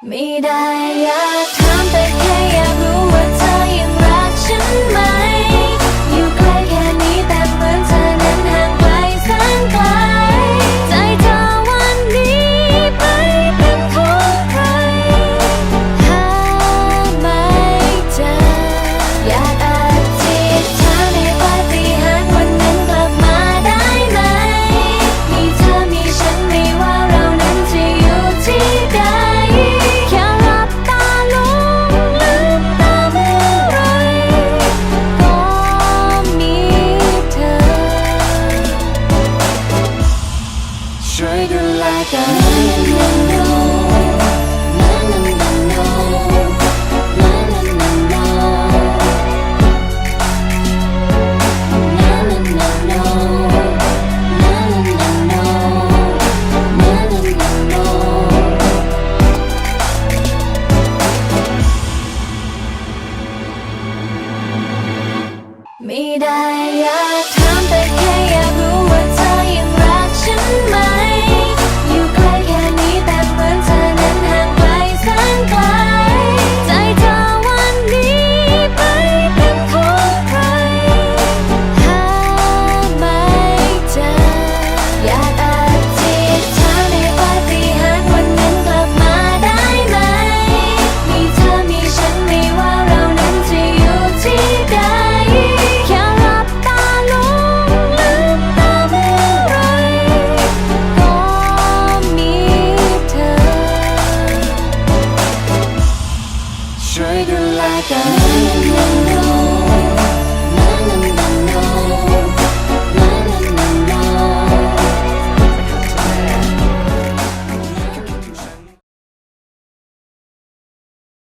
ไม่ได้อยากถามแต่แค่อยากรู้ว่าเธอยังรักฉันไหมอยู่ใกล้แค่นี้แต่เหมือนเธอนั้นห่างไกลแสนไกลใจเธอวันนี้ไม่เป็นของใครหาไม่เจออยากอธิษฐานให้ปาฏิหาริย์วันนั้นกลับมาได้ไหมมีเธอมีฉันไม่ว่าเรานั้นจะอยู่ที่ใดแค่หลับตาลงลืมตาเมื่อไรก็มีเธอช่วยดูแลกันไม่ได้อยากถามแต่แค่อยากรู้ว่าเธอยังรักฉันไหมอยู่ใกล้แค่นี้แต่เหมือนเธอนั้นห่างไกลแสนไกลใจเธอวันนี้ไม่เป็นของใครหาไม่เจออยากอธิษฐานให้ปาฏิหาริย์วันนั้นกลับมาได้ไหมมีเธอมีฉันไม่ว่าเรานั้นจะอยู่ที่ใดแค่หลับตาลงลืมตาเมื่อไรก็มีเธอช่วยดูแลกัน